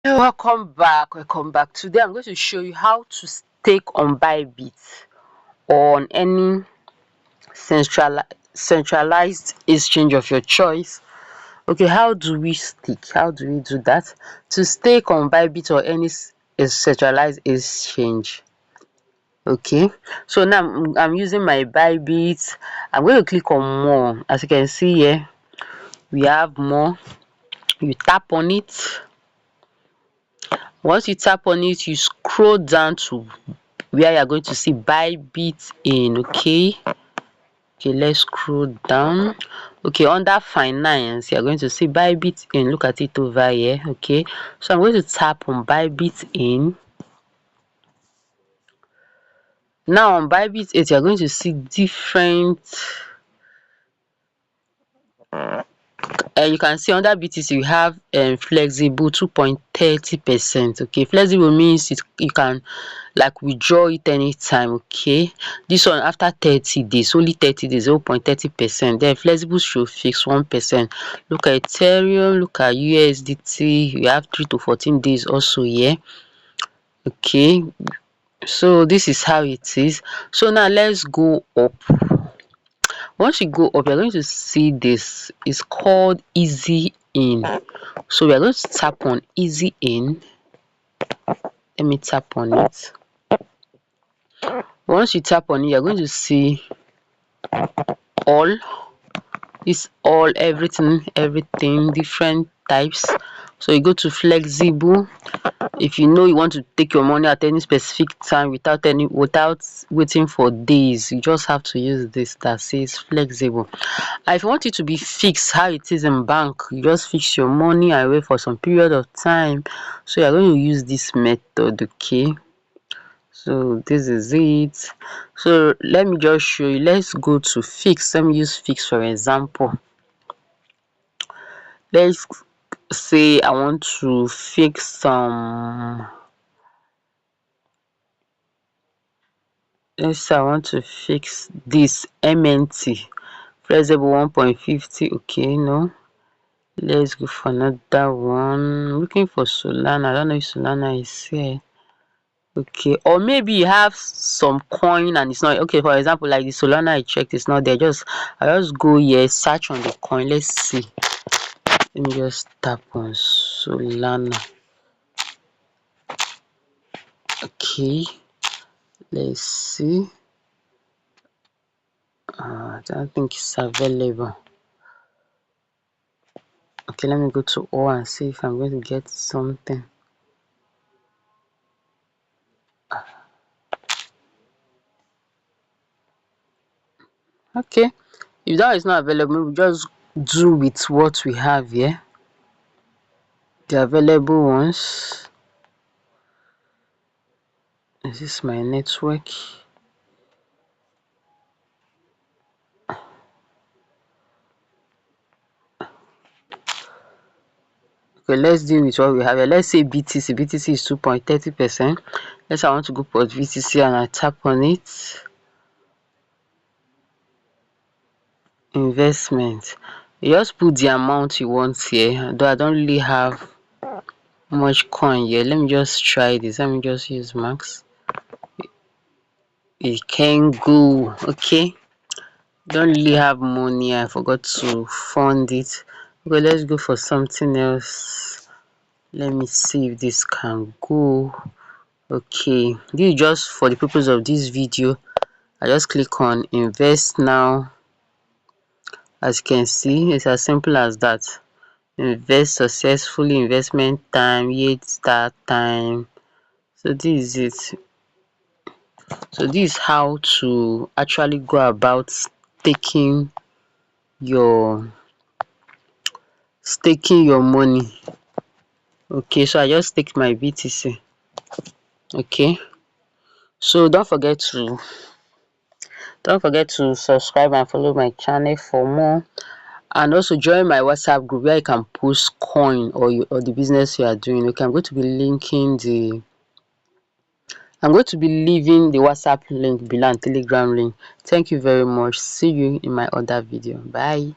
Welcome back. Today I'm going to show you how to stake on Bybit or on any centralized exchange of your choice. Okay, how do we stake? How do we do that? To stake on Bybit or any centralized exchange. Okay, so now I'm using my Bybit. I'm going to click on more. As you can see here, we have more. You tap on it. Once you tap on it, you scroll down to where you're going to see Bybit in. Okay, let's scroll down. Okay, under finance, you're going to see Bybit in. Look at it over here. Okay, so I'm going to tap on Bybit in. Now on Bybit 8, you're going to see different you can see under BTC we have flexible 2.30%. okay, flexible means you can like withdraw it anytime. Okay, this one after 30 days, only 30 days, 0.30%. then flexible should fix 1%. look at Ethereum, look at USDT, we have 3 to 14 days also here. Okay, so this is how it is. So now let's go up. Once you go up, you're going to see this is called easy in. So we are going to tap on easy in. Let me tap on it. Once you tap on it, you're going to see all. It's all, everything different types. So you go to flexible. If you know you want to take your money at any specific time without waiting for days, you just have to use this that says flexible. And if you want it to be fixed how it is in bank, you just fix your money and wait for some period of time. So you're going to use this method. Okay, so this is it. So let me just show you. Let's go to fix. Let me use fix for example. Let's say I want to fix some let's say I want to fix this MNT flexible 1.50. okay, no, let's go for another one. I'm looking for Solana. I don't know if Solana is here. Okay, or maybe you have some coin and it's not okay. For example, like the Solana I checked, it's not there. I just go here, search on the coin. Let's see. Let me just tap on Solana. Okay, let's see. I don't think it's available. Okay, let me go to all and see if I'm going to get something. Okay, if that is not available, we just do with what we have here, the available ones. Is this my network? Okay, let's deal with what we have here. Let's say BTC. BTC is 2.30%. Let's say I want to go for BTC and I tap on it. Investment. You just put the amount you want here. Though I don't really have much coin here. Let me just try this. Let me just use max. It can go. Okay, don't really have money. I forgot to fund it. Okay, let's go for something else. Let me see if this can go. Okay, this is just for the purpose of this video. I just click on invest now. As you can see, it's as simple as that. Invest successfully, investment time, yet start time. So this is it. So this is how to actually go about staking your money. Okay, so I just stake my BTC. Okay, so don't forget to subscribe and follow my channel for more, and also join my WhatsApp group where you can post coin or the business you are doing. Okay, I'm going to be leaving the WhatsApp link below and Telegram link. Thank you very much. See you in my other video. Bye.